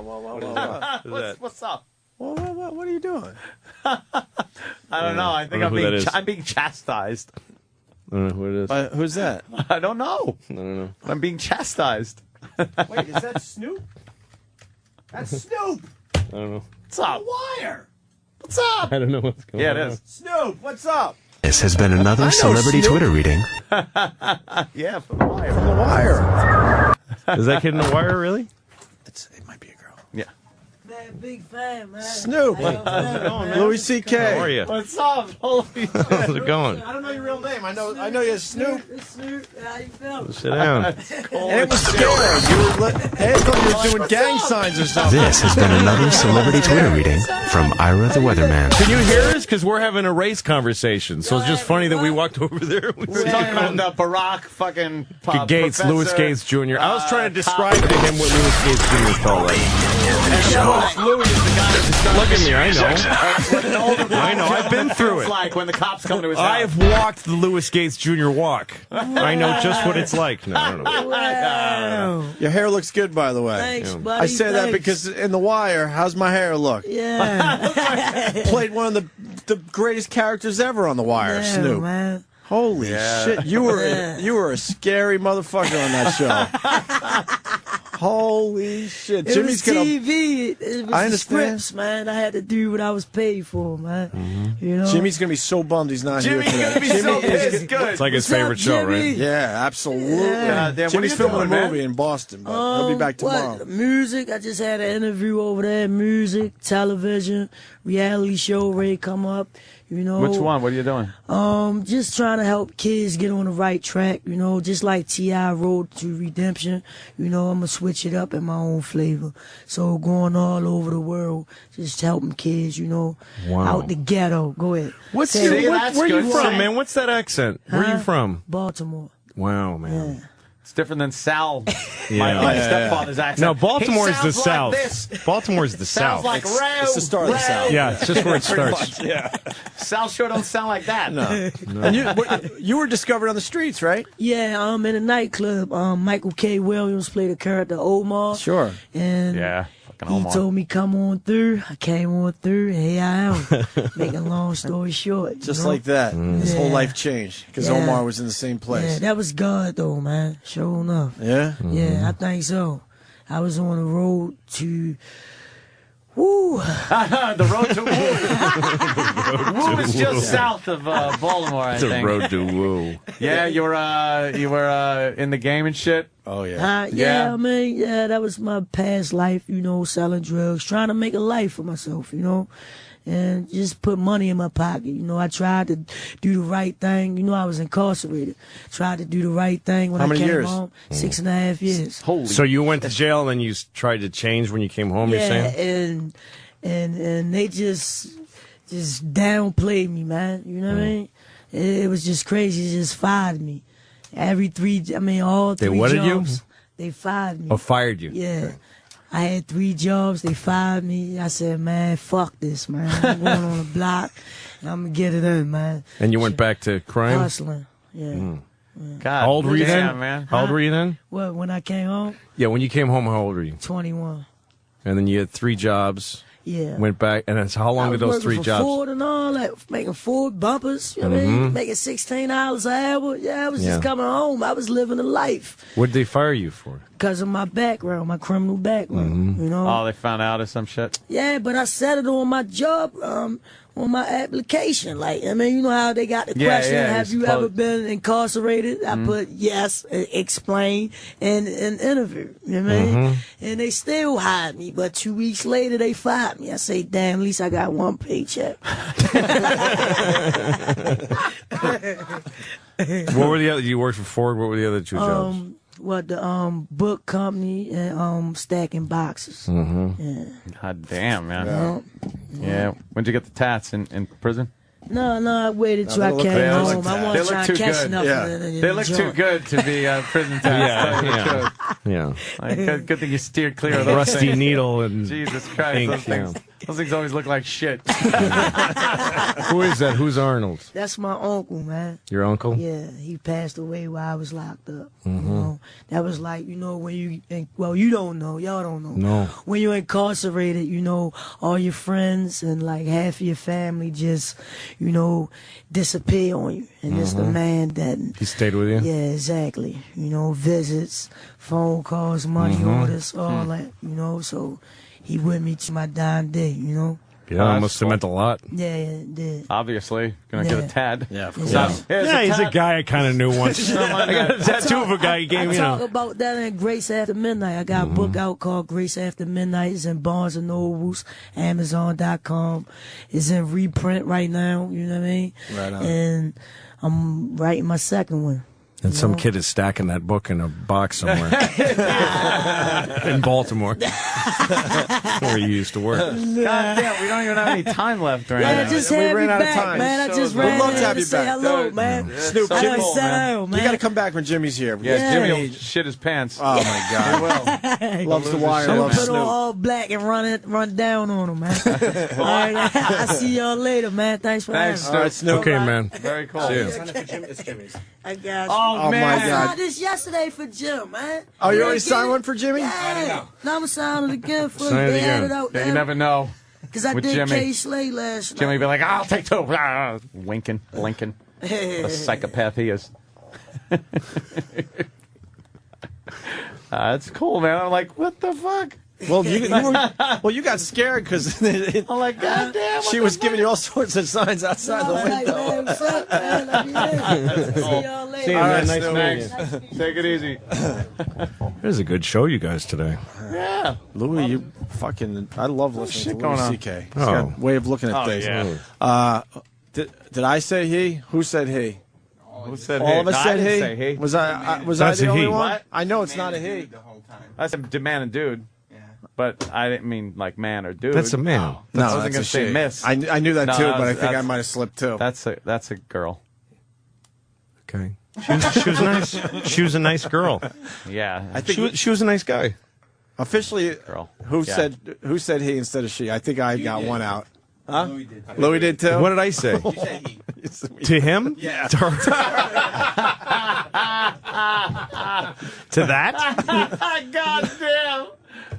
What's up? What are you doing? I don't know. I think I'm being chastised. I don't know who it is. Who's that? I don't know. I don't know. I'm being chastised. Wait, is that Snoop? That's Snoop. I don't know. What's up? Wire. What's up? I don't know what's going on. Yeah, it is. Snoop, what's up? This has been another celebrity Snoop. Twitter reading. Yeah, from the wire. From the Wire. Is that kid in the wire, really? It might be a girl. Yeah. Man, big fan, man. Snoop. Louis C.K. How are you? What's up? Holy shit. How's it going? I don't know your real name. I know you're Snoop. It's Snoop. How you feeling? Sit down. And it was scared. Hey, I thought you were doing gang signs or something. This has been another celebrity Twitter reading from Ira the Weatherman. Can you hear us? Because we're having a race conversation. So it's just funny that we walked over there. We were talking about the Barack fucking Gates, professor. Louis Gates Jr. I was trying to describe to him what Louis Gates Jr. felt like. Louis is the guy that Look at me, I know. I've been through it. Like when the cops come to his house. I've walked the Louis Gates Jr. walk. I know just what it's like. No, I don't know. Wow. Your hair looks good, by the way. Thanks, buddy. I say that thanks. because in The Wire, how's my hair look? Yeah. Played one of the greatest characters ever on The Wire, Yeah, Snoop. man. Holy shit, you were a scary motherfucker on that show. Holy shit, It Jimmy's was gonna. TV. It was I the understand. scripts, man. I had to do what I was paid for, man. You know. Jimmy's gonna be so bummed he's not Jimmy's here gonna today. be so Jimmy is- pissed. Good. It's like his What's up, favorite show, Jimmy? right? Yeah, absolutely. Yeah. Damn, what Jimmy's are you filming doing, a man? movie in Boston, but he'll be back tomorrow. What? Music. I just had an interview over there. Music, television, reality show ready to come up. You know. Which one? What are you doing? Just trying to help kids get on the right track. You know, just like T.I. Road to Redemption. You know, I'm gonna switch it up in my own flavor. So going all over the world, just helping kids. You know, out the ghetto. Go ahead. What's Say your, it. where you good. from, man? What's that accent? Where Huh? you from? Baltimore. Wow, man. Yeah. It's different than Sal, Yeah. my stepfather's accent. No, Baltimore He is the sounds South. like this. Baltimore is the Sounds South. like Row. It's the start of the South. Yeah, it's just where it starts. Yeah. Sal sure don't sound like that. No. And you were discovered on the streets, right? Yeah, in a nightclub. Michael K. Williams played a character Omar. Sure. And Yeah, fucking he Omar. told me come on through. I came on through, and here I am. Making a long story short. you Just know? like that. His whole Yeah. life changed because Yeah. Omar was in the same Yeah, place. that was God though, man. Sure enough. Yeah? Yeah, I think so. I was on the road to. Woo! The road to Woo. Woo is just south of Baltimore, I The think. road to woo. Yeah, you were in the game and shit. Oh, yeah. Yeah. I mean, yeah, that was my past life, you know, selling drugs, trying to make a life for myself, you know, and just put money in my pocket. You know, I tried to do the right thing. You know, I was incarcerated. Tried to do the right thing when How I many came years? home. 6.5 years. Holy. So you went to jail and then you tried to change when you came home, you're Yeah, saying? and they just downplayed me, man. You know what I mean? It was just crazy. They just fired me. All three They what did you? jobs. They fired me. Oh, fired you. Yeah. I had 3 jobs. They fired me. I said, man, fuck this, man. I'm going on the block, and I'm going to get it in, man. And you went back to crime? Hustling. Yeah. God, How old were you damn, then? man. How old were you then? What, when I came home? Yeah, when you came home, how old were you? 21. And then you had 3 jobs, Yeah. went back, and that's how long I did was those working 3 for jobs? Ford and all that, making Ford bumpers, you know what I mean? Making $16 an hour. Yeah, I was just coming home. I was living a life What did they fire you for? because of my background, my criminal background, you know? Oh, they found out or some shit. Yeah, but I said it on my job, on my application. Like, I mean, you know how they got the question, have you ever been incarcerated? I put yes, explain, and interview. You know what I mean? And they still hired me, but 2 weeks later they fired me. I say, damn, at least I got 1 paycheck. What were the other? You worked for Ford. What were the other 2 jobs? The book company and stacking boxes. Yeah. God damn, man. Yeah. When'd you get the tats in prison? No, I waited till I they look- came they home. look- I they wasn't look trying too to catch good. nothing. Yeah. in the They look too joint. good to be prison tats. Yeah. Yeah. Like, good thing you steered clear of those Rusty things. needle and Jesus Christ, ink, those things always look like shit. Who is that? Who's Arnold? That's my uncle, man. Your uncle? Yeah, he passed away while I was locked up. Mm-hmm. You know, that was like, you know, when you don't know, y'all don't know. No. When you're incarcerated, you know, all your friends and like half of your family just, you know, disappear on you. And it's the man that. He stayed with you? Yeah, exactly. You know, visits, phone calls, money orders, all that. You know, so he with me to my dying day. You know. Yeah, it must have meant a lot. Yeah, it did. Obviously, gonna get a tad. Yeah, of course. Yeah. He's a guy I kind of knew once. I got a tattoo of a guy he gave me. I talk about that in Grace After Midnight. I got a book out called Grace After Midnight. It's in Barnes & Nobles, Amazon.com. It's in reprint right now, you know what I mean? Right on. And I'm writing my second one. And some kid is stacking that book in a box somewhere in Baltimore, where he used to work. God damn, we don't even have any time left right Yeah, now. just We have me ran out of back, time. man. I just We'd ran love to in have to you say back. hello, man. Snoop, I Jimmy, done sat down, man. you got to come back when Jimmy's here. Yeah, Jimmy will Jimmy shit his pants. Oh my God, loves the wire, I'm loves gonna put on Snoop. all black and run down on him, man. All right, I'll see y'all later, man. Thanks for Thanks, having me. All right, Snoop. Okay, man. Very cool. It's Jimmy's. I got you. Oh, Oh, man. my I God. signed this yesterday for Jim, man. Oh, you Yeah, already get signed it? one for Jimmy? Yeah. Now I'm signing it again for Sign it they had again. it out Yeah, there. you never know. Because I with did Jimmy. K. Slay last Jimmy night. be like, I'll take two. Winking, blinking. A psychopath he is. That's cool, man. I'm like, what the fuck? Well, you got scared because I'm like, God damn. she was giving you all sorts of signs outside the I was like, window. man, what's up, man? Love you, man. See y'all later. See you, All man. right, Nice Snoop. Thanks. Take it easy. It was a good show, you guys, today. Yeah. Louis, you fucking. I love listening shit to going Louis on. C.K. He's Oh. got a way of looking at things. yeah. Did I say he? Who said he? Who said All of us No, said I didn't he. say he. Was I That's the a only he. one? What? I know it's not a he. I said man and dude. But I didn't mean like man or dude. That's a man. No, I wasn't that's gonna a say she. miss. I knew that No, too, that but I was- think I that's- might have slipped too. That's a girl. Okay. She was nice. She was a nice girl. Yeah. I think She was a nice guy. officially, Girl. who Yeah. said he instead of she? I think I got one out. Huh? Louis did too. What did I say? To him? Yeah. To her? To that? God damn.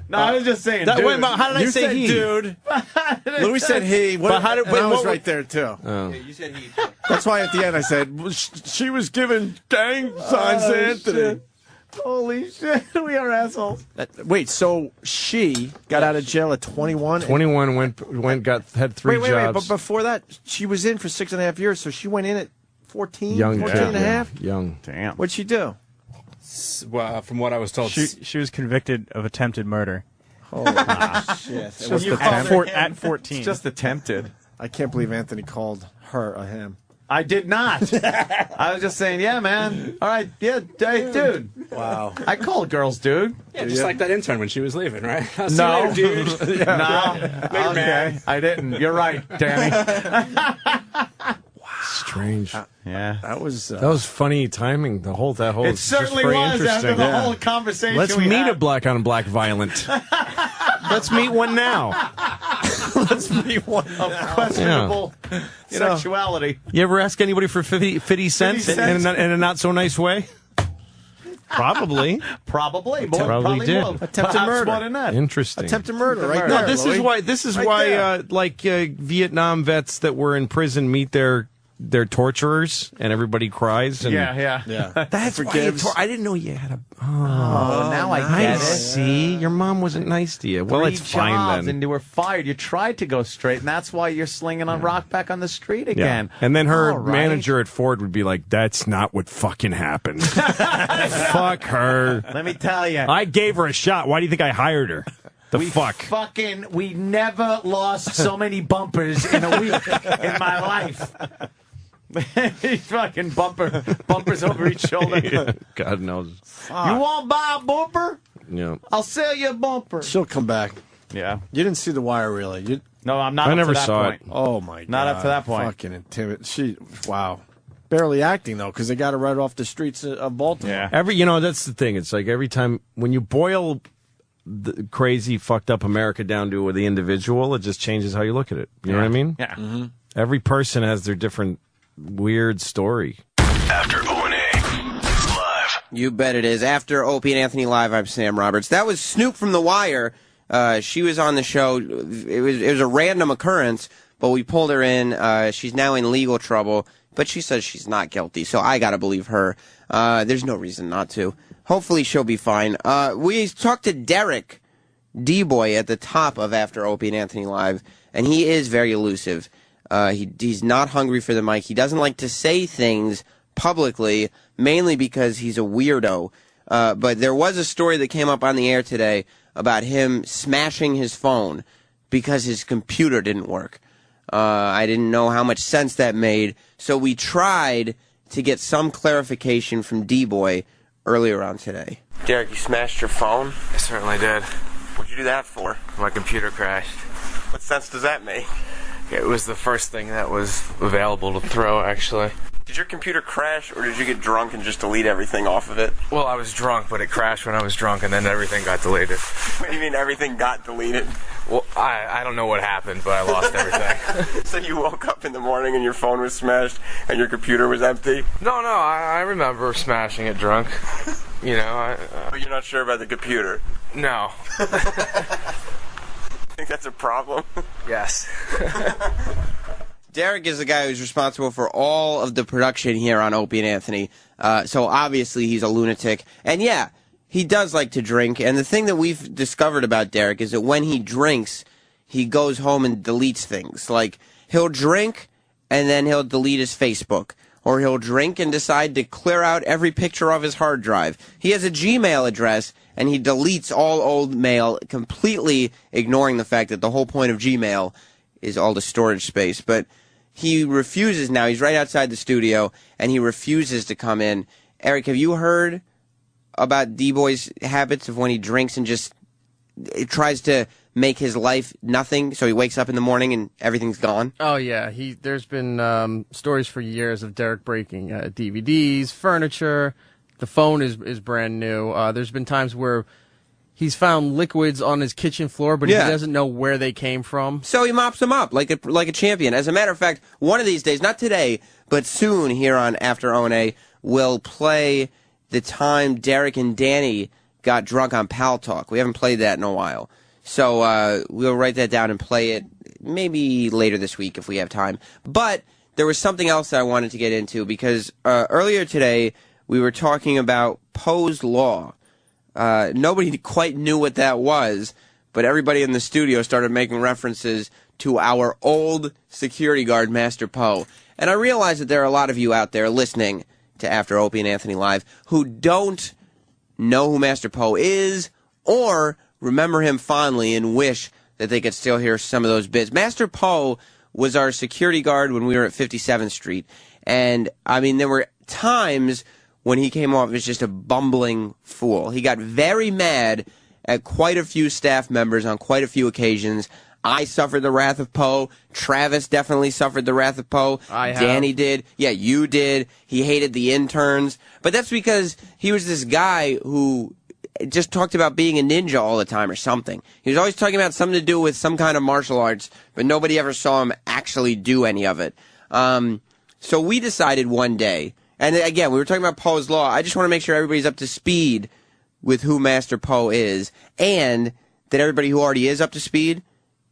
No, I was just saying. That- dude. wait, but how did I You say said he? dude. Louis said he. What, But how did- and wait, I was what- right there too. You said he. That's why at the end I said well, she was giving gang signs to Anthony. shit. Holy shit, we are assholes. Wait, so she got out of jail at 21? 21 had three Wait, jobs. but before that, she was in for 6.5 years, so she went in at 14, Young 14 kid, and a half? Young. Damn. What'd she do? Well, from what I was told, She was convicted of attempted murder Holy shit. It was You the called temp- her at 14. It's just attempted. I can't believe Anthony called her a him. I did not. I was just saying, yeah, man. All right, yeah, hey, dude. Wow. I call girls, dude. yeah, just like that intern when she was leaving, right? I'll see No. you later, dude. No. Okay. man. I didn't. You're right, Danny. Strange. Yeah. That was That was funny timing. That whole It it's certainly just very was after interesting. the whole conversation. Let's we meet had. a black on black violent. Let's meet one now. let's be one. of questionable sexuality. You ever ask anybody for 50 cents, 50 in, cents? in a not so nice way? Probably. Probably. Probably did. More. Attempted Perhaps murder. more than that. Interesting. Attempted murder, right No, there. This Louis. is why. This is Right why, there. Vietnam vets that were in prison meet their torturers, and everybody cries. And Yeah. Yeah. That's why. Forgives. I didn't know you had a. Oh, now I I get it. see. Your mom wasn't nice to you. Well, Three it's fine jobs then. and you were fired. You tried to go straight, and that's why you're slinging a rock back on the street again. And then her All right. manager at Ford would be like, "That's not what fucking happened." Fuck her. Let me tell you. I gave her a shot. Why do you think I hired her? We never lost so many bumpers in a week in my life. Fucking bumpers over each shoulder. God knows. You want to buy a bumper? Yeah. I'll sell you a bumper. She'll come back. Yeah. You didn't see The Wire, really. No, I'm not. I up never to that saw point. it. Oh, my God. Not up to that point. Fucking intimate. Wow. barely acting, though, because they got it right off the streets of Baltimore. Yeah. That's the thing. It's like every time when you boil the crazy, fucked up America down to the individual, it just changes how you look at it. You know what I mean? Yeah. Mm-hmm. Every person has their different weird story. After O&A Live. You bet it is. After Opie and Anthony Live, I'm Sam Roberts. That was Snoop from The Wire. She was on the show. It was a random occurrence, but we pulled her in. She's now in legal trouble, but she says she's not guilty, so I gotta believe her. There's no reason not to. Hopefully she'll be fine. We talked to Derek D-Boy at the top of After Opie and Anthony Live, and he is very elusive. He's not hungry for the mic. He doesn't like to say things publicly, mainly because he's a weirdo. But there was a story that came up on the air today about him smashing his phone because his computer didn't work. I didn't know how much sense that made, so we tried to get some clarification from D-Boy earlier on today. Derek, you smashed your phone? I certainly did. What'd you do that for? My computer crashed. What sense does that make? It was the first thing that was available to throw, actually. Did your computer crash, or did you get drunk and just delete everything off of it? Well, I was drunk, but it crashed when I was drunk, and then everything got deleted. What do you mean everything got deleted? Well, I don't know what happened, but I lost everything. So you woke up in the morning and your phone was smashed and your computer was empty? No, I remember smashing it drunk. But you're not sure about the computer? No. Think that's a problem? Yes. Derek is the guy who's responsible for all of the production here on Opie and Anthony. So obviously he's a lunatic. And yeah, he does like to drink. And the thing that we've discovered about Derek is that when he drinks, he goes home and deletes things. Like, he'll drink and then he'll delete his Facebook. Or he'll drink and decide to clear out every picture of his hard drive. He has a Gmail address, and he deletes all old mail, completely ignoring the fact that the whole point of Gmail is all the storage space. But he refuses now. He's right outside the studio, and he refuses to come in. Eric, have you heard about D-Boy's habits of when he drinks and just tries to make his life nothing, so he wakes up in the morning and everything's gone? Oh, yeah. There's been stories for years of Derek breaking DVDs, furniture. The phone is brand new. There's been times where he's found liquids on his kitchen floor, but he doesn't know where they came from. So he mops them up like a champion. As a matter of fact, one of these days, not today, but soon here on After O&A, we'll play the time Derek and Danny got drunk on Pal Talk. We haven't played that in a while. So we'll write that down and play it maybe later this week if we have time. But there was something else that I wanted to get into because earlier today we were talking about Poe's Law. Nobody quite knew what that was, but everybody in the studio started making references to our old security guard, Master Poe. And I realize that there are a lot of you out there listening to After Opie and Anthony Live who don't know who Master Poe is or remember him fondly and wish that they could still hear some of those bits. Master Poe was our security guard when we were at 57th Street. And, I mean, there were times when he came off as just a bumbling fool. He got very mad at quite a few staff members on quite a few occasions. I suffered the wrath of Poe. Travis definitely suffered the wrath of Poe. Danny did. Yeah, you did. He hated the interns. But that's because he was this guy who just talked about being a ninja all the time or something. He was always talking about something to do with some kind of martial arts, but nobody ever saw him actually do any of it. So we decided one day, and again, we were talking about Poe's Law. I just want to make sure everybody's up to speed with who Master Poe is, and that everybody who already is up to speed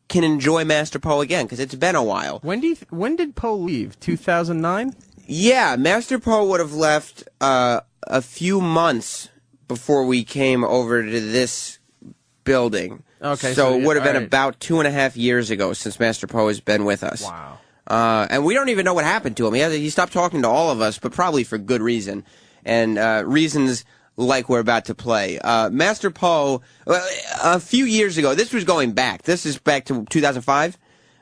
can enjoy Master Poe again, because it's been a while. When did Poe leave? 2009? Yeah, Master Poe would have left a few months before we came over to this building. Okay, so it would have been about 2.5 years ago since Master Poe has been with us. Wow. And we don't even know what happened to him. He stopped talking to all of us, but probably for good reason. And reasons like we're about to play. Master Poe, a few years ago, this was going back. This is back to 2005,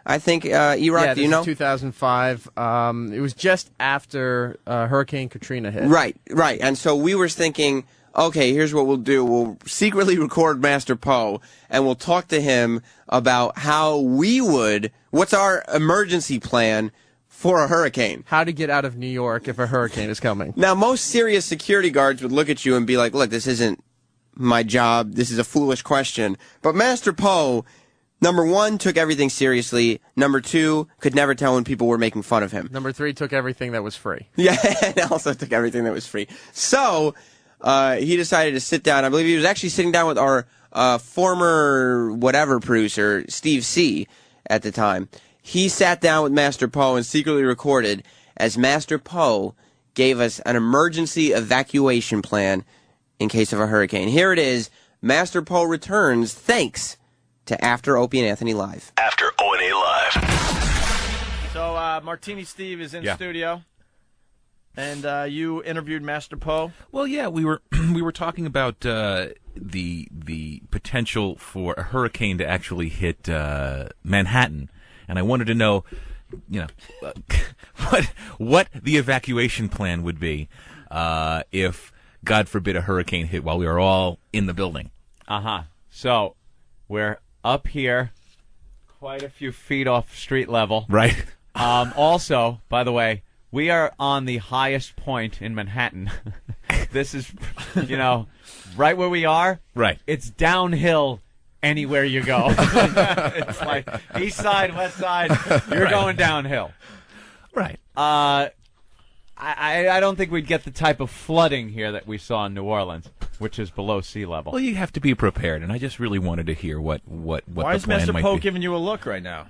I think. E-Rock, do you know? 2005. It was just after Hurricane Katrina hit. Right. And so we were thinking, okay, here's what we'll do. We'll secretly record Master Poe, and we'll talk to him about how we would, what's our emergency plan for a hurricane. How to get out of New York if a hurricane is coming. Now, most serious security guards would look at you and be like, look, this isn't my job. This is a foolish question. But Master Po, number one, took everything seriously. Number two, could never tell when people were making fun of him. Number three, took everything that was free. Yeah, and also took everything that was free. So he decided to sit down. I believe he was actually sitting down with our former whatever producer, Steve C., at the time. He sat down with Master Po and secretly recorded as Master Po gave us an emergency evacuation plan in case of a hurricane. Here it is. Master Po returns thanks to After Opie and Anthony Live. After O&A Live. So Martini Steve is in studio, and you interviewed Master Po. Well, yeah, we were we were talking about the potential for a hurricane to actually hit Manhattan, and I wanted to know, what the evacuation plan would be if, God forbid, a hurricane hit while we were all in the building. So we're up here, quite a few feet off street level. Right. Also, by the way, we are on the highest point in Manhattan. This is, right where we are. Right. It's downhill anywhere you go. It's like east side, west side. You're going downhill. Right. I don't think we'd get the type of flooding here that we saw in New Orleans, which is below sea level. Well, you have to be prepared, and I just really wanted to hear what Why the plan is Master might Po be. giving you a look right now?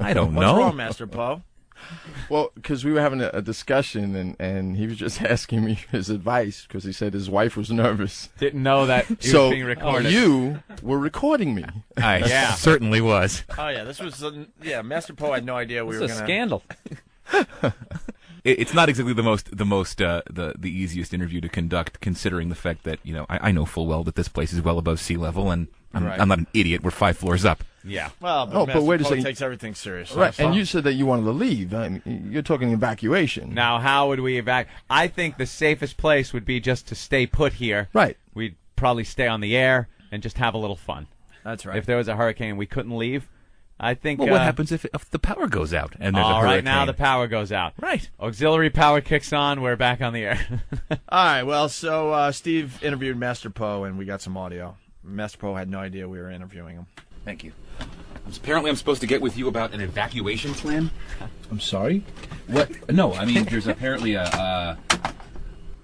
I don't What's know. wrong, Master Po? Well, because we were having a discussion, and he was just asking me his advice because he said his wife was nervous. Didn't know that he was being recorded. You were recording me. I certainly was. Oh yeah, this was Master Po had no idea we were This is a scandal. It's not exactly the easiest interview to conduct, considering the fact that I know full well that this place is well above sea level, and I'm not an idiot. We're 5 floors up. Yeah. Well, but wait a Po second. takes everything seriously. Right, and you said that you wanted to leave. I mean, you're talking evacuation. Now, how would we evacuate? I think the safest place would be just to stay put here. Right. We'd probably stay on the air and just have a little fun. That's right. If there was a hurricane and we couldn't leave, I think... Well, what happens if the power goes out and there's a hurricane? Right now the power goes out. Right. Auxiliary power kicks on. We're back on the air. All right, well, so Steve interviewed Master Po, and we got some audio. Master Po had no idea we were interviewing him. Thank you. Apparently, I'm supposed to get with you about an evacuation plan. I'm sorry? What? No, I mean, there's apparently a.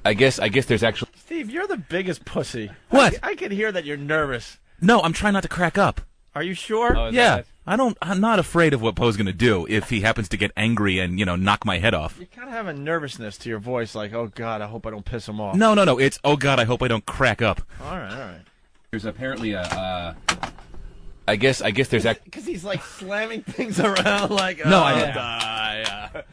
I guess there's actually. Steve, you're the biggest pussy. What? I can hear that you're nervous. No, I'm trying not to crack up. Are you sure? Oh, is Yeah, that it? I'm not afraid of what Poe's going to do if he happens to get angry and knock my head off. You kind of have a nervousness to your voice, like, oh God, I hope I don't piss him off. No. It's oh God, I hope I don't crack up. All right. There's apparently a. I guess there's because he's like slamming things around, like No,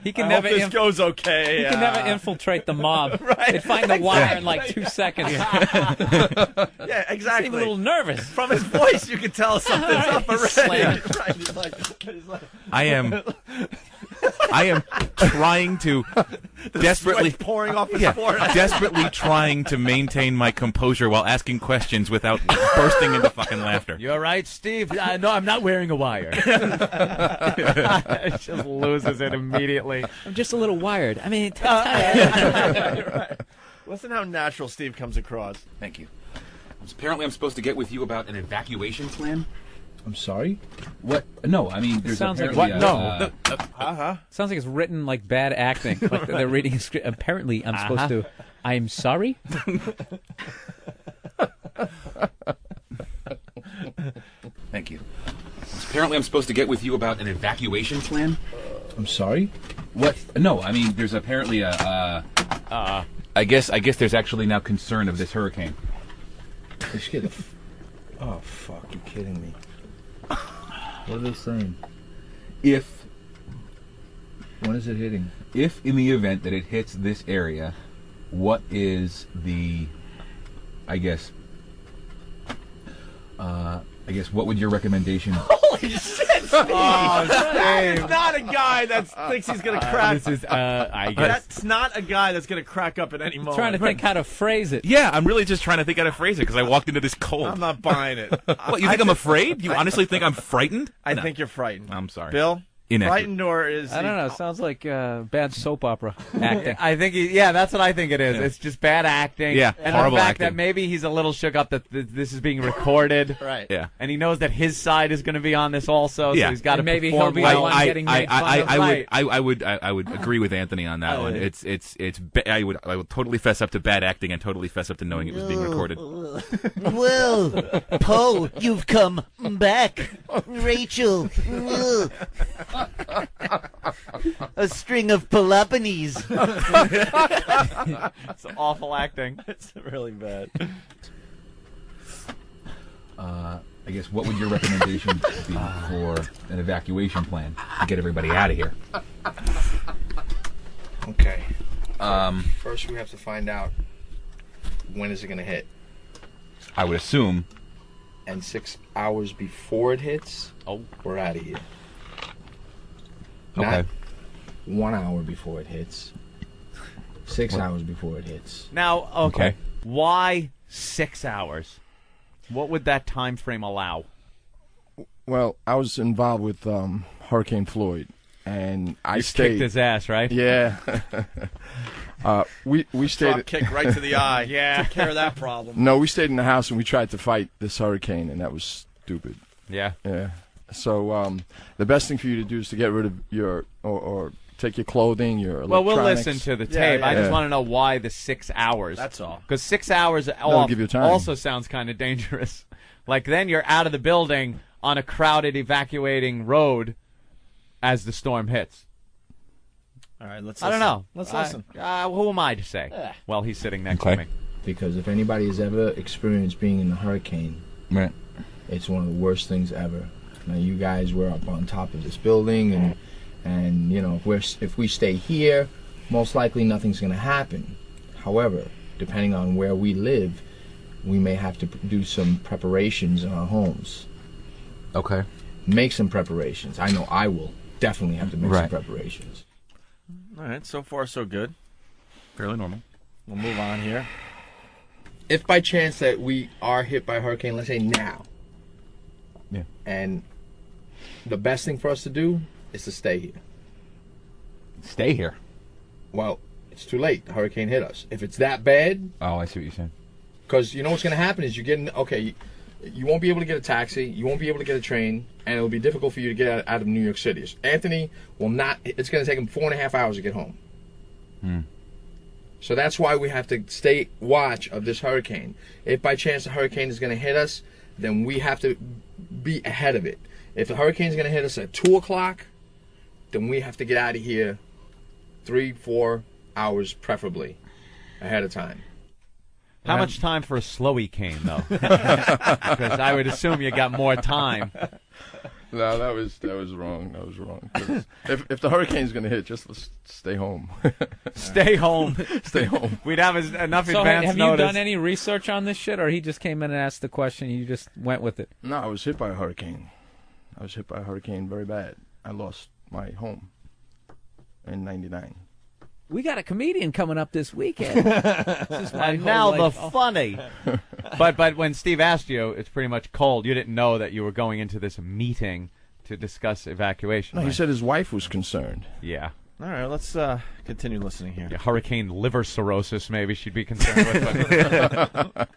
He can I never hope this goes okay. He can never infiltrate the mob. Right. They'd find the wire in like 2 seconds. Yeah, exactly. He's a little nervous. From his voice, you can tell something's up already. Slamming. Right, he's like, I am trying to desperately sweat pouring off his forehead. desperately trying to maintain my composure while asking questions without bursting into fucking laughter. You all right, Steve? No, I'm not wearing a wire. Just loses it immediately. I'm just a little wired. I mean, right. Listen how natural Steve comes across. Thank you. Apparently, I'm supposed to get with you about an evacuation plan. I'm sorry? What? No, I mean, there's sounds like apparently what? a, sounds like it's written like bad acting. Like they're reading a script. Apparently, I'm supposed to. I'm sorry. Thank you. Apparently, I'm supposed to get with you about an evacuation plan. I'm sorry? What? No, I mean, there's apparently a. I guess there's actually now concern of this hurricane. Oh, fuck, you're kidding me. What are they saying? When is it hitting? If in the event that it hits this area, what is the, what would your recommendation? Holy shit, Steve! That is not a guy that thinks he's gonna crack. This is, I guess. That's not a guy that's gonna crack up at any moment. Trying to think how to phrase it. Yeah, I'm really just trying to think how to phrase it because I walked into this cold. I'm not buying it. What, you think I'm afraid? You honestly think I'm frightened? I think you're frightened. I'm sorry. Bill, inaccurate. Frightened or is I don't know. Sounds like bad soap opera acting. I think, that's what I think it is. It's just bad acting. Yeah, and horrible the fact acting. that maybe he's a little shook up that this is being recorded. Right. Yeah. And he knows that his side is going to be on this also, so Yeah. he's got to And maybe perform he'll be well. the one getting made fun of. I would agree with Anthony on that one. I would totally fess up to bad acting and totally fess up to knowing it was being recorded. Well, Poe, you've come back. Rachel. A string of Peloponnese. It's awful acting. It's really bad. I guess what would your recommendation be for an evacuation plan to get everybody out of here? Okay. First, we have to find out when is it going to hit. I would assume. And 6 hours before it hits, we're out of here. Okay. Not 1 hour before it hits. 6 hours before it hits. Now, okay. Why 6 hours? What would that time frame allow? Well, I was involved with Hurricane Floyd, and I You stayed. kicked his ass, right? Yeah. We stayed. Drop kick right to the eye. Yeah. Took care of that problem. No, we stayed in the house and we tried to fight this hurricane, and that was stupid. Yeah. Yeah. So the best thing for you to do is to get rid of your or take your clothing, your electronics. Well, we'll listen to the tape. I just want to know why the 6 hours. That's all. Because 6 hours That'll give you time. also sounds kind of dangerous. Like then you're out of the building on a crowded evacuating road as the storm hits. All right, let's I don't know. Let's listen. Who am I to say? Well, he's sitting next to me. Because if anybody has ever experienced being in a hurricane, Right. it's one of the worst things ever. Now, you guys were up on top of this building, and you know, if we stay here, most likely nothing's going to happen. However, depending on where we live, we may have to do some preparations in our homes. Okay. Make some preparations. I know I will definitely have to make some preparations. All right, so far so good. Fairly normal. We'll move on here. If by chance that we are hit by a hurricane, let's say now, yeah, and the best thing for us to do is to stay here. Stay here? Well, it's too late. The hurricane hit us. If it's that bad... Oh, I see what you're saying. Because you know what's going to happen is you won't be able to get a taxi, you won't be able to get a train, and it'll be difficult for you to get out of New York City. Anthony will not... It's going to take him 4.5 hours to get home. So that's why we have to stay watch of this hurricane. If by chance the hurricane is going to hit us, then we have to be ahead of it. If the hurricane is going to hit us at 2 o'clock, then we have to get out of here 3-4 hours, preferably, ahead of time. How much time for a slowy cane, though? Because I would assume you got more time. No, that was wrong. That was wrong. If the hurricane's going to hit, just let's stay home. Stay home. Stay home. We'd have enough So advance have notice. you done any research on this shit, or he just came in and asked the question and you just went with it? No, I was hit by a hurricane. I was hit by a hurricane very bad. I lost my home in '99. We got a comedian coming up this weekend. And now the funny. But when Steve asked you, it's pretty much cold. You didn't know that you were going into this meeting to discuss evacuation. No, right? he said his wife was concerned. Yeah. All right, let's continue listening here. Yeah, hurricane liver cirrhosis, maybe she'd be concerned with.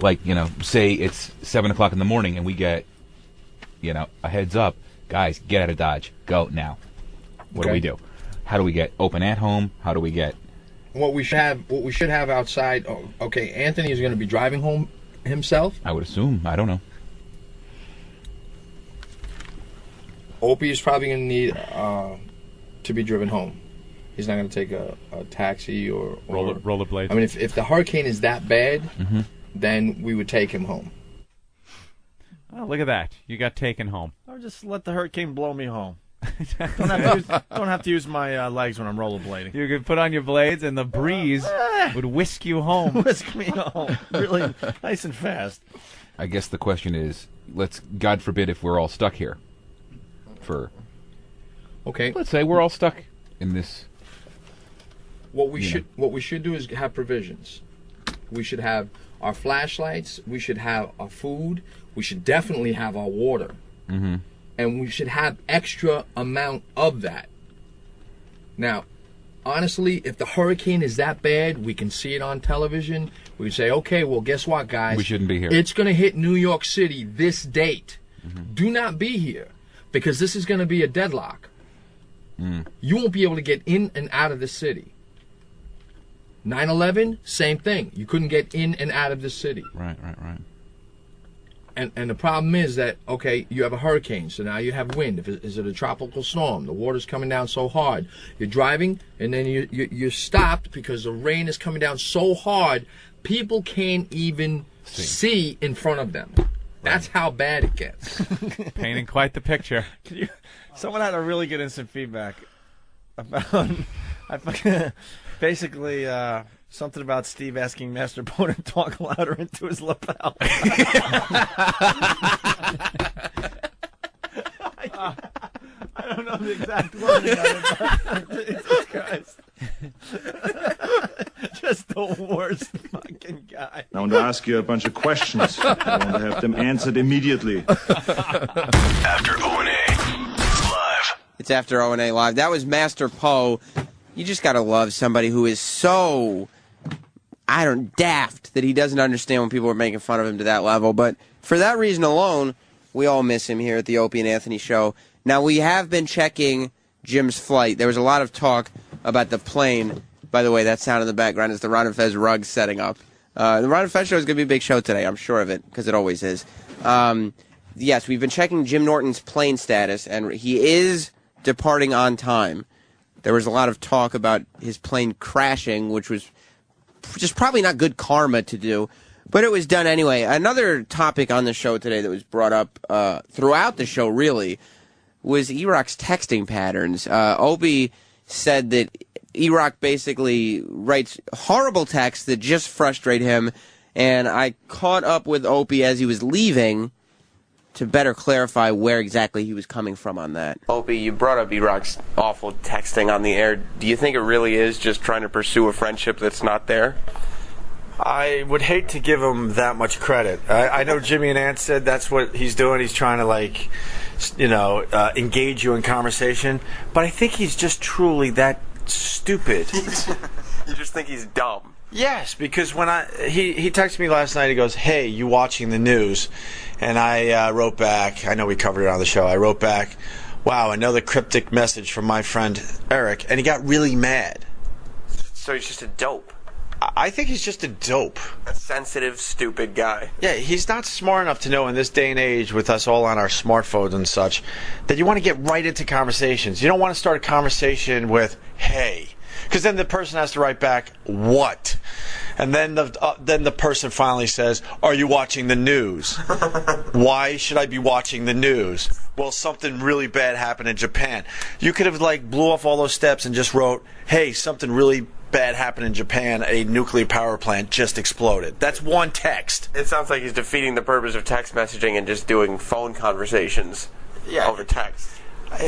Like, say it's 7 o'clock in the morning and we get, a heads up. Guys, get out of Dodge. Go now. What do we do? How do we get open at home? How do we get... What we should have outside... Oh, okay, Anthony is going to be driving home himself? I would assume. I don't know. Opie is probably going to need to be driven home. He's not going to take a taxi or rollerblades. I mean, if the hurricane is that bad, then we would take him home. Oh, look at that. You got taken home. Or just let the hurricane blow me home. don't have to use my legs when I'm rollerblading. You could put on your blades and the breeze would whisk you home. Whisk me home. Really nice and fast. I guess the question is, God forbid if we're all stuck here for... Okay. Let's say we're all stuck in this... What we should do is have provisions. We should have our flashlights. We should have our food. We should definitely have our water. and we should have extra amount of that. Now, honestly, if the hurricane is that bad, we can see it on television. We say, okay, well, guess what, guys? We shouldn't be here. It's going to hit New York City this date. Do not be here, because this is going to be a deadlock. You won't be able to get in and out of the city. 9/11, same thing. You couldn't get in and out of the city. Right. And the problem is that, okay, you have a hurricane, so now you have wind. Is it a tropical storm? The water's coming down so hard. You're driving, and then you're stopped because the rain is coming down so hard, people can't even see in front of them. That's how bad it gets. Painting quite the picture. Someone had a really good instant feedback about basically something about Steve asking Master Bo to talk louder into his lapel. I don't know the exact wording of it, but Jesus Christ. Just the worst fucking guy. I want to ask you a bunch of questions. I want to have them answered immediately. After O&A Live. It's After O&A Live. That was Master Poe. You just gotta love somebody who is so, daft that he doesn't understand when people are making fun of him to that level. But for that reason alone, we all miss him here at the Opie and Anthony Show. Now, we have been checking Jim's flight. There was a lot of talk about the plane. By the way, that sound in the background is the Ron and Fez rug setting up. The Ron and Fez show is going to be a big show today. I'm sure of it, because it always is. Yes, we've been checking Jim Norton's plane status, and he is departing on time. There was a lot of talk about his plane crashing, which was just probably not good karma to do. But it was done anyway. Another topic on the show today that was brought up throughout the show, really, was E-Rock's texting patterns. Opie said that E-Rock basically writes horrible texts that just frustrate him, and I caught up with Opie as he was leaving to better clarify where exactly he was coming from on that. Opie, you brought up E-Rock's awful texting on the air. Do you think it really is just trying to pursue a friendship that's not there? I would hate to give him that much credit. I know Jimmy and Ant said that's what he's doing. He's trying to, engage you in conversation. But I think he's just truly that stupid. You just think he's dumb? Yes, because when he texted me last night, he goes, "Hey, you watching the news?" And I wrote back, I know we covered it on the show, I wrote back, "Wow, another cryptic message from my friend Eric." And he got really mad. So he's just a dope. I think he's just a dope. A sensitive, stupid guy. Yeah, he's not smart enough to know in this day and age with us all on our smartphones and such that you want to get right into conversations. You don't want to start a conversation with, "Hey," because then the person has to write back, "What?" And then the person finally says, "Are you watching the news?" "Why should I be watching the news?" "Well, something really bad happened in Japan." You could have blew off all those steps and just wrote, "Hey, something really bad happened in Japan. A nuclear power plant just exploded." That's one text. It sounds like he's defeating the purpose of text messaging and just doing phone conversations over text.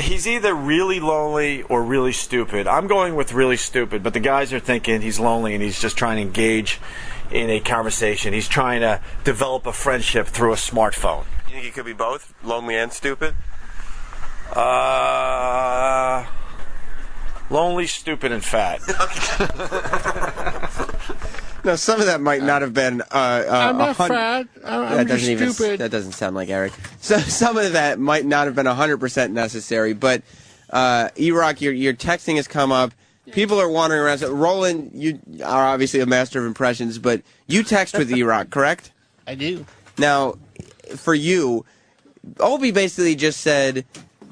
He's either really lonely or really stupid. I'm going with really stupid, but the guys are thinking he's lonely and he's just trying to engage in a conversation. He's trying to develop a friendship through a smartphone. You think he could be both, lonely and stupid? Lonely, stupid, and fat. Now, some of that might not have been. I'm not fat. I'm just stupid. That doesn't sound like Eric. So some of that might not have been 100% necessary. But E-Rock, your texting has come up. People are wandering around. So, Roland, you are obviously a master of impressions, but you text with E-Rock, correct? I do. Now, for you, Opie basically just said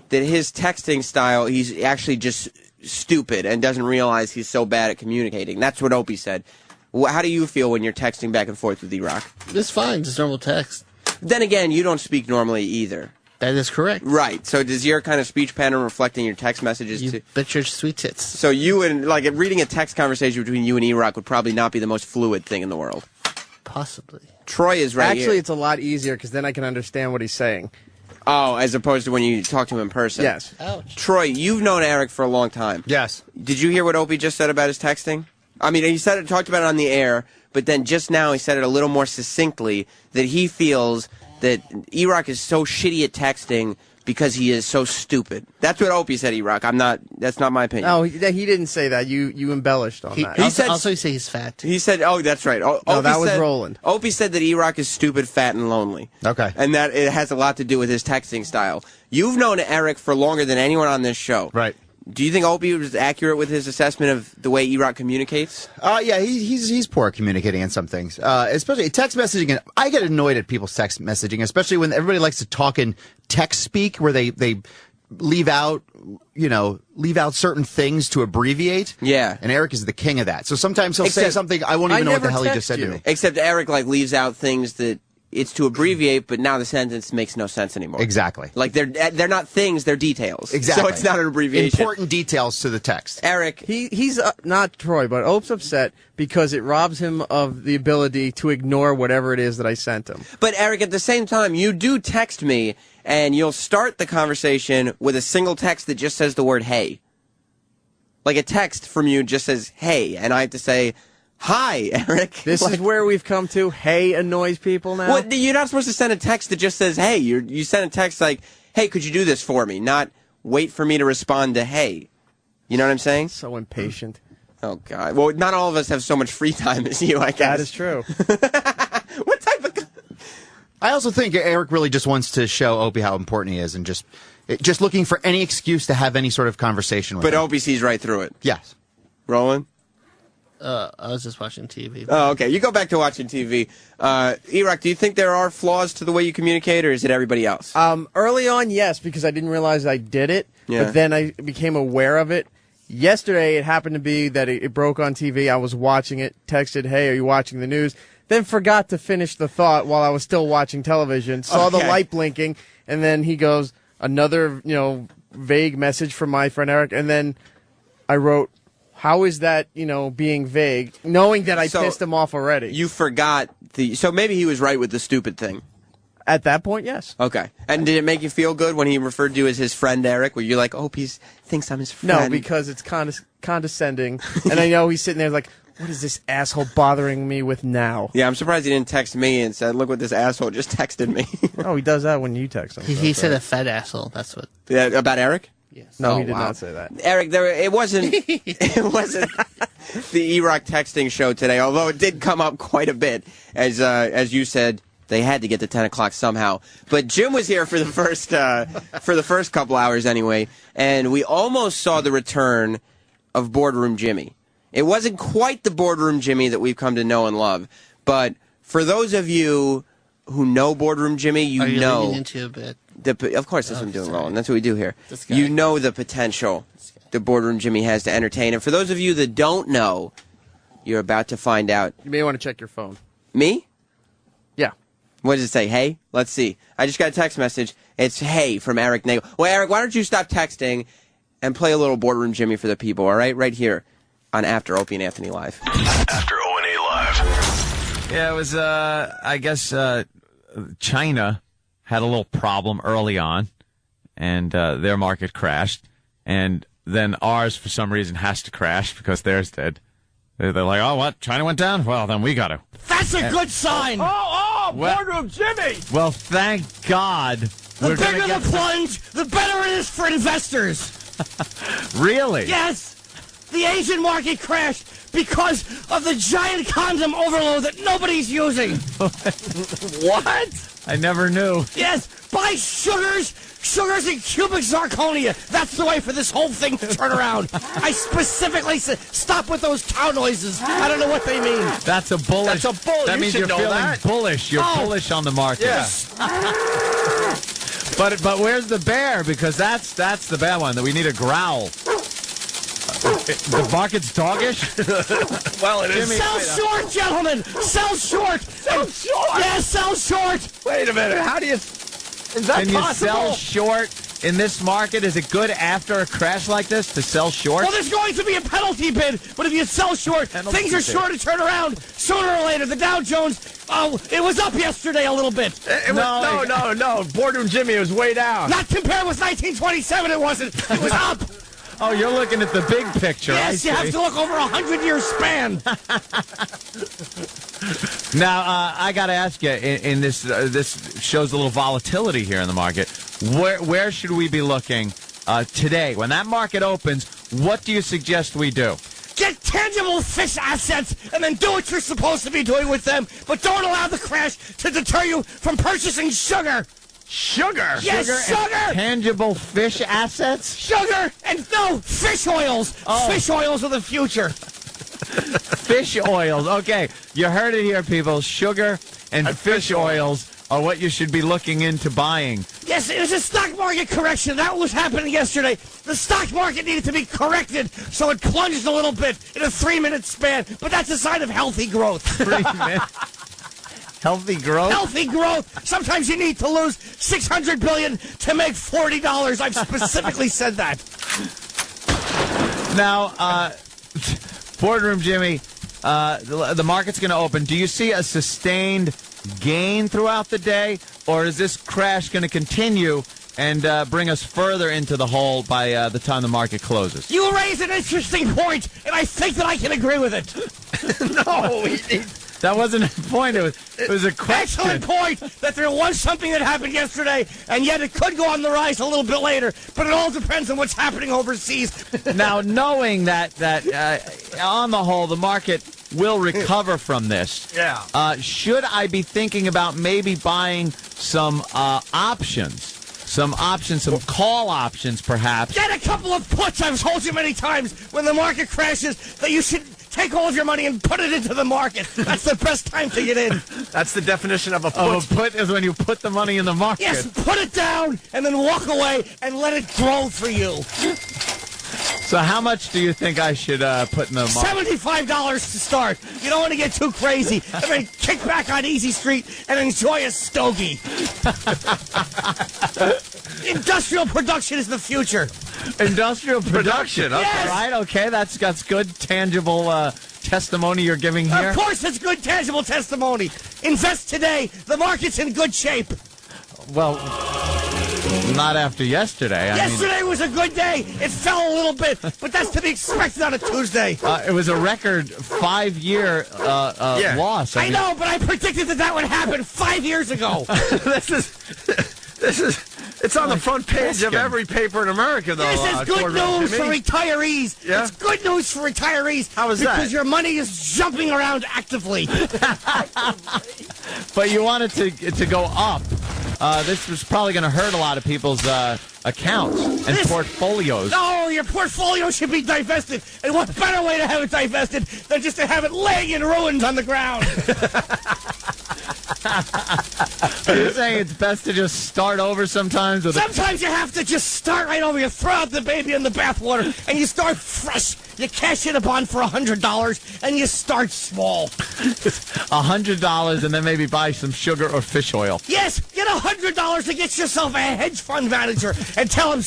that his texting style, he's actually just stupid and doesn't realize he's so bad at communicating. That's what Opie said. How do you feel when you're texting back and forth with E-Rock? It's fine. Just normal text. Then again, you don't speak normally either. That is correct. Right. So does your kind of speech pattern reflect in your text messages too? Bet your sweet tits. So you and, reading a text conversation between you and E-Rock would probably not be the most fluid thing in the world. Possibly. Troy is right Actually, here. it's a lot easier because then I can understand what he's saying. Oh, as opposed to when you talk to him in person. Yes. Ouch. Troy, you've known Eric for a long time. Yes. Did you hear what Opie just said about his texting? I mean, he talked about it on the air, but then just now he said it a little more succinctly that he feels that E-Rock is so shitty at texting because he is so stupid. That's what Opie said, E-Rock. That's not my opinion. No, he didn't say that. You embellished on that. He said, also, he said he's fat. He said, oh, that's right. No, that was Roland. Opie said that E-Rock is stupid, fat, and lonely. Okay. And that it has a lot to do with his texting style. You've known Eric for longer than anyone on this show. Right. Do you think Opie was accurate with his assessment of the way E-Rock communicates? Yeah, he's poor at communicating on some things, especially text messaging. And I get annoyed at people's text messaging, especially when everybody likes to talk in text speak, where they leave out certain things to abbreviate. Yeah. And Eric is the king of that. So sometimes he'll say something I won't even know what the hell he just said to me. Except Eric leaves out things that it's to abbreviate, but now the sentence makes no sense anymore. Exactly. Like they're not things, they're details. Exactly. So it's not an abbreviation. Important details to the text. Eric, he's not Troy, but Ope's upset because it robs him of the ability to ignore whatever it is that I sent him. But Eric, at the same time, you do text me, and you'll start the conversation with a single text that just says the word "hey." Like a text from you just says "hey," and I have to say, "Hi, Eric." This is where we've come to. Hey annoys people now. Well, you're not supposed to send a text that just says "hey." You send a text like, "Hey, could you do this for me?" Not wait for me to respond to "hey." You know what I'm saying? So impatient. Oh God. Well, not all of us have so much free time as you, I guess. That is true. What type of? I also think Eric really just wants to show Opie how important he is, and just looking for any excuse to have any sort of conversation with him. But Opie sees right through it. Yes. Roland? I was just watching TV. Oh, okay. You go back to watching TV. E-Rock, do you think there are flaws to the way you communicate, or is it everybody else? Early on, yes, because I didn't realize I did it. Yeah. But then I became aware of it. Yesterday, it happened to be that it broke on TV. I was watching it, texted, "Hey, are you watching the news?" Then forgot to finish the thought while I was still watching television. Saw the light blinking, and then he goes, another, vague message from my friend Eric. And then I wrote, how is that, being vague, knowing that I pissed him off already? You forgot so maybe he was right with the stupid thing. At that point, yes. Okay. And did it make you feel good when he referred to you as his friend Eric? Were you like, oh, he thinks I'm his friend? No, because it's condescending. And I know he's sitting there like, what is this asshole bothering me with now? Yeah, I'm surprised he didn't text me and said, look what this asshole just texted me. Oh, he does that when you text him. He said a fat asshole. That's what. Yeah, about Eric? Yes. No, he did not say that. Eric, it wasn't the E-Rock texting show today, although it did come up quite a bit. As you said, they had to get to 10 o'clock somehow. But Jim was here for the first couple hours anyway, and we almost saw the return of Boardroom Jimmy. It wasn't quite the Boardroom Jimmy that we've come to know and love, but for those of you who know Boardroom Jimmy, Are you know. leaning into a bit? Of course, that's what I'm doing, sorry. Roland. That's what we do here. This guy. You know the potential that Boardroom Jimmy has to entertain. And for those of you that don't know, you're about to find out. You may want to check your phone. Me? Yeah. What does it say? Hey? Let's see. I just got a text message. It's hey from Eric Nagel. Well, Eric, why don't you stop texting and play a little Boardroom Jimmy for the people, all right? Right here on After Opie and Anthony Live. After O&A Live. Yeah, it was, I guess, China had a little problem early on, and their market crashed. And then ours, for some reason, has to crash because theirs did. They're like, oh, what? China went down? Well, then we got to. That's a good sign. Boardroom Jimmy! Well, thank God. The bigger the plunge, the better it is for investors. Really? Yes. The Asian market crashed because of the giant condom overload that nobody's using. What? I never knew. Yes, buy sugars and cubic zirconia. That's the way for this whole thing to turn around. I specifically said, stop with those cow noises. I don't know what they mean. That's a bullish. That's a bull. That You means should you're know feeling that. bullish. You're bullish on the market. Yeah. But where's the bear? Because that's the bad one. That we need a growl. The market's doggish. Well, it is. Sell short, gentlemen. Sell short. Sell short. Yeah, sell short. Wait a minute. How do you? Is that Can you possible? sell short in this market? Is it good after a crash like this to sell short? Well, there's going to be a penalty bid, but if you sell short, things are sure to turn around sooner or later. The Dow Jones, it was up yesterday a little bit. No. Boardroom Jimmy was way down. Not compared with 1927, it wasn't. It was up. Oh, you're looking at the big picture. Yes, you have to look over a 100-year span. Now, I got to ask you, in this, this shows a little volatility here in the market. where should we be looking today? When that market opens, what do you suggest we do? Get tangible fish assets and then do what you're supposed to be doing with them, but don't allow the crash to deter you from purchasing sugar. Sugar? Yes, sugar! And tangible fish assets? Sugar and no, fish oils. Oh. Fish oils of the future. Fish oils. Okay, you heard it here, people. Sugar and fish oils are what you should be looking into buying. Yes, it was a stock market correction. That was happening yesterday. The stock market needed to be corrected, so it plunged a little bit in a 3-minute span. But that's a sign of healthy growth. 3 minutes? Healthy growth? Healthy growth. Sometimes you need to lose $600 billion to make $40. I've specifically said that. Now, Boardroom Jimmy, the market's going to open. Do you see a sustained gain throughout the day, or is this crash going to continue and bring us further into the hole by the time the market closes? You raise an interesting point, and I think that I can agree with it. That wasn't a point. It was a question. Excellent point that there was something that happened yesterday, and yet it could go on the rise a little bit later, but it all depends on what's happening overseas. Now, knowing that on the whole, the market will recover from this. Yeah. Should I be thinking about maybe buying some options? Some call options, perhaps. Get a couple of puts. I've told you many times when the market crashes that you should take all of your money and put it into the market. That's the best time to get in. That's the definition of a put. Of a put is when you put the money in the market. Yes, put it down and then walk away and let it grow for you. So how much do you think I should put in the market? $75 to start. You don't want to get too crazy. And then kick back on Easy Street and enjoy a stogie. Industrial production is the future. Industrial production. Okay, Yes. right? Okay, that's good, tangible testimony you're giving here. Of course, it's good, tangible testimony. Invest today. The market's in good shape. Well, not after yesterday. Yesterday was a good day. It fell a little bit, but that's to be expected on a Tuesday. It was a record 5-year loss. I know, but I predicted that would happen 5 years ago. It's on the front page of every paper in America, though. This is good news for retirees. Yeah? It's good news for retirees. How is that? Because your money is jumping around actively. But you want it to go up. This was probably going to hurt a lot of people's accounts and portfolios. No, your portfolio should be divested. And what better way to have it divested than just to have it laying in ruins on the ground? Are you saying it's best to just start over sometimes? Sometimes you have to just start right over. You throw out the baby in the bathwater and you start fresh. You cash in a bond for $100 and you start small. $100 and then maybe buy some sugar or fish oil. Yes, get $100 to get yourself a hedge fund manager and tell him,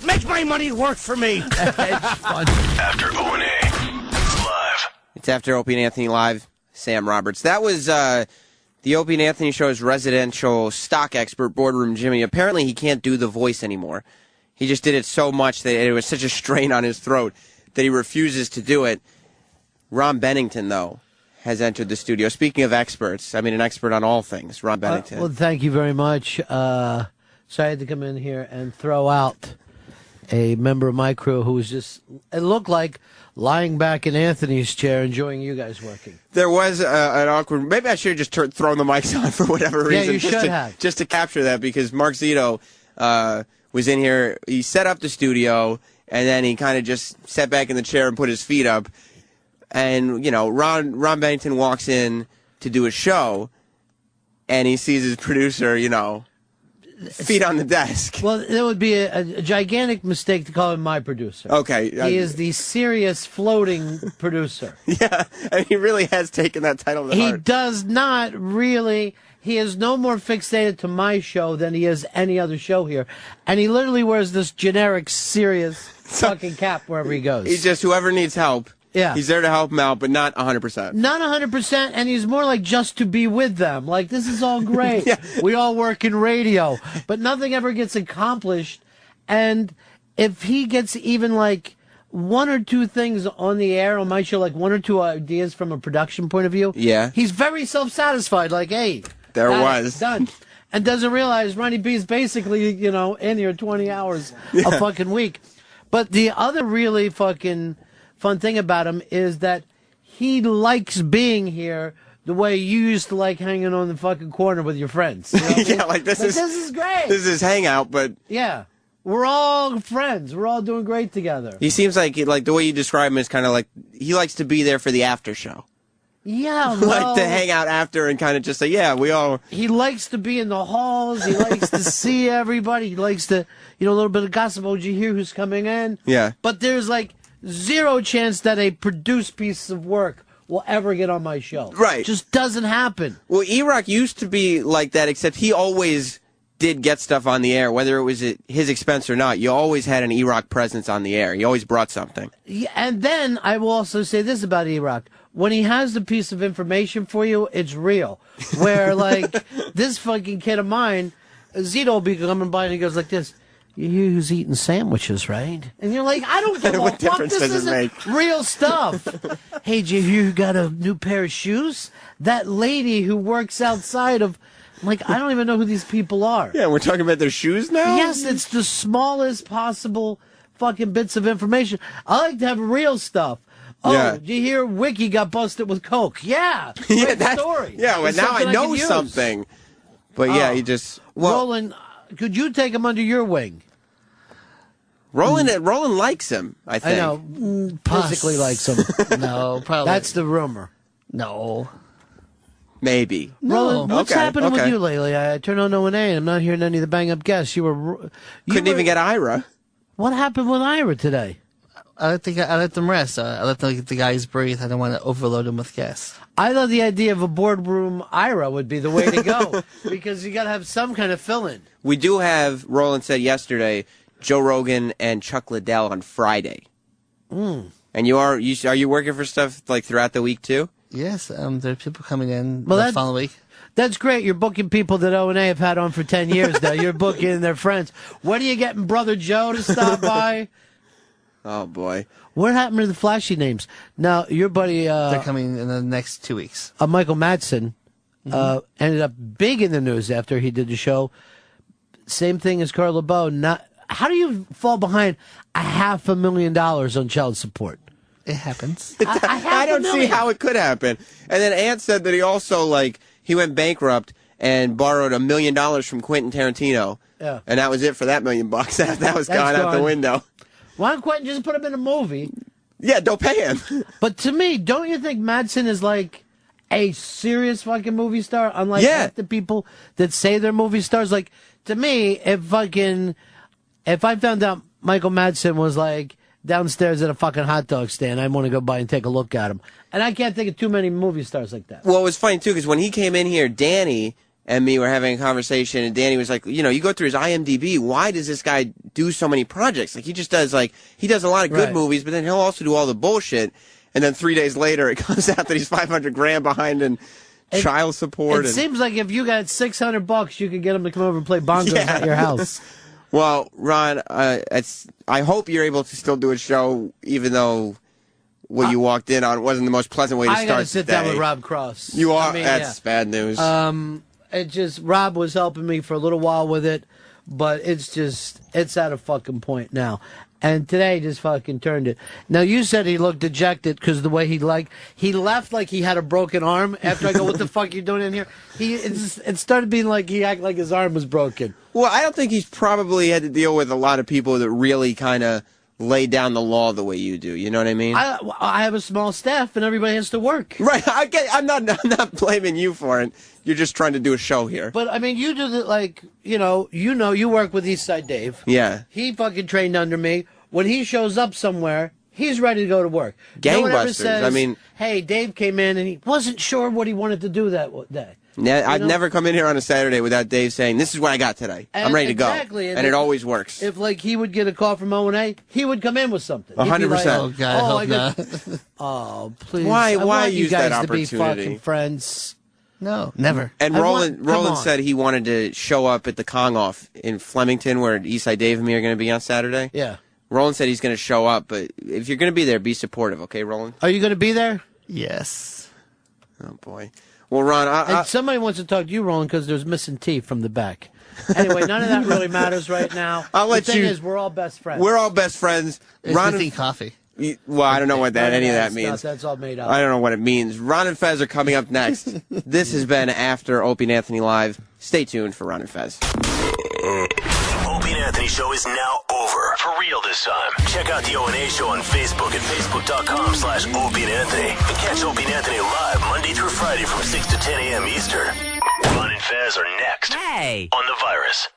make my money work for me. Hedge fund. After O&A Live. It's After Opie and Anthony Live. Sam Roberts. That was the Opie and Anthony Show's residential stock expert, Boardroom Jimmy. Apparently he can't do the voice anymore. He just did it so much that it was such a strain on his throat that he refuses to do it. Ron Bennington, though, has entered the studio. Speaking of experts, I mean an expert on all things, Ron Bennington. Well, thank you very much. So I had to come in here and throw out a member of my crew who was just, it looked like, lying back in Anthony's chair enjoying you guys working. There was an awkward... Maybe I should have just thrown the mics on for whatever reason. Yeah, you should have. Just to capture that, because Mark Zito was in here. He set up the studio, and then he kind of just sat back in the chair and put his feet up. And, you know, Ron Bennington walks in to do a show, and he sees his producer, you know, feet on the desk. Well, it would be a gigantic mistake to call him my producer. Okay. He is the serious floating producer. Yeah, and he really has taken that title to He heart. does not really. He is no more fixated to my show than he is any other show here. And he literally wears this generic, serious fucking cap wherever he goes. He's just whoever needs help. Yeah. He's there to help him out, but not 100%. Not 100%, and he's more like just to be with them. Like, this is all great. Yeah. We all work in radio, but nothing ever gets accomplished. And if he gets even like one or two things on the air on my show, like one or two ideas from a production point of view, Yeah. he's very self-satisfied. Like, hey, There Got it. was. Done. And doesn't realize Ronnie B's basically, in here 20 hours a fucking week. But the other really fucking fun thing about him is that he likes being here the way you used to like hanging on the fucking corner with your friends. You know what I mean? Yeah, like this is great. This is hangout, but Yeah. We're all friends. We're all doing great together. he seems like the way you describe him is kind of like he likes to be there for the after show. Yeah, Like to hang out after and kind of just say, yeah, we all. He likes to be in the halls. He likes to see everybody. He likes to, a little bit of gossip. Oh, did you hear who's coming in? Yeah. But there's like zero chance that a produced piece of work will ever get on my show. Right. Just doesn't happen. Well, E-Rock used to be like that, except he always did get stuff on the air, whether it was at his expense or not. You always had an E-Rock presence on the air. He always brought something. Yeah, and then I will also say this about E-Rock. When he has the piece of information for you, it's real. Where, like, this fucking kid of mine, Zito will be coming by and he goes like this, you hear who's eating sandwiches, right? And you're like, I don't give a What fuck. difference This does it isn't make? real stuff. Hey, did you hear who got a new pair of shoes? That lady who works outside of... Like, I don't even know who these people are. Yeah, we're talking about their shoes now? Yes, it's the smallest possible fucking bits of information. I like to have real stuff. Oh, Yeah. did you hear Wiki got busted with coke? Yeah, Yeah, great story. Yeah, well, It's now something I know can use. something. But yeah, Oh. he just... Roland, could you take him under your wing? Roland likes him, I think. I know, physically likes him. No, probably. That's the rumor. No. Maybe. Roland, what's Okay, happening with okay. you lately? I turned on O&A and I'm not hearing any of the bang-up guests. Couldn't even get Ira. What happened with Ira today? I let them rest. I let the guys breathe. I don't want to overload them with gas. I thought the idea of a boardroom Ira would be the way to go because you got to have some kind of fill-in. We do have, Roland said yesterday, Joe Rogan and Chuck Liddell on Friday. Mm. And are you working for stuff like throughout the week too? Yes, there are people coming in Well, the following week. That's great. You're booking people that O&A have had on for 10 years now. You're booking their friends. When are you getting Brother Joe to stop by? Oh, boy. What happened to the flashy names? Now, your buddy... They're coming in the next 2 weeks. Michael Madsen ended up big in the news after he did the show. Same thing as Carl LeBeau. How do you fall behind $500,000 on child support? It happens. I don't see how it could happen. And then Ant said that he also, he went bankrupt and borrowed $1 million from Quentin Tarantino. Yeah. And that was it for that $1 million. That was gone out the gone. window. Why don't Quentin just put him in a movie? Yeah, don't pay him. But to me, don't you think Madsen is like a serious fucking movie star? Unlike half the people that say they're movie stars. Like, to me, if I found out Michael Madsen was like downstairs at a fucking hot dog stand, I want to go by and take a look at him. And I can't think of too many movie stars like that. Well, it was funny, too, because when he came in here, Danny and me were having a conversation, and Danny was like, you go through his IMDb, why does this guy do so many projects? He just does, he does a lot of good Right. movies, but then he'll also do all the bullshit. And then 3 days later, it comes out that he's $500,000 behind in child support. It seems like if you got $600, you could get him to come over and play bongos at your house. Well, Ron, I hope you're able to still do a show, even though what you walked in on wasn't the most pleasant way to I start gotta sit the day. down with Rob Cross. You are? I mean, That's yeah. bad news. Rob was helping me for a little while with it, but it's at a fucking point now. And today just fucking turned it. Now, you said he looked dejected because the way he left like he had a broken arm. After I go, what the fuck you doing in here? It started being like he acted like his arm was broken. Well, I don't think he's probably had to deal with a lot of people that really kind of lay down the law the way you do. You know what I mean? I have a small staff and everybody has to work. Right. I'm not blaming you for it. You're just trying to do a show here. But I mean, you do the you work with Eastside Dave. Yeah. He fucking trained under me. When he shows up somewhere, he's ready to go to work. No one ever Gangbusters. says, I mean, hey, Dave came in and he wasn't sure what he wanted to do that day. I've never come in here on a Saturday without Dave saying, "This is what I got today. I'm ready to go," and it always works. If he would get a call from O&A, he would come in with something. 100%. Oh, God, I hope not. Oh, please. Why I want use you guys that to be opportunity? fucking friends. No, never. And come Roland on. said he wanted to show up at the Kong Off in Flemington, where Eastside Dave and me are going to be on Saturday. Yeah. Roland said he's going to show up, but if you're going to be there, be supportive, okay, Roland? Are you going to be there? Yes. Oh, boy. Well, Ron, and somebody wants to talk to you, Roland, because there's missing teeth from the back. Anyway, none of that really matters right now. I'll let the thing you- is, we're all best friends. We're all best friends. It's Ron missing coffee. Well, I don't know what any of that That's means. That's all made up. I don't know what it means. Ron and Fez are coming up next. This has been After Opie and Anthony Live. Stay tuned for Ron and Fez. The Opie and Anthony Show is now over. For real this time. Check out the O&A Show on Facebook at facebook.com/Opie and Anthony. And catch Opie and Anthony live Monday through Friday from 6 to 10 a.m. Eastern. Ron and Fez are next. On The Virus.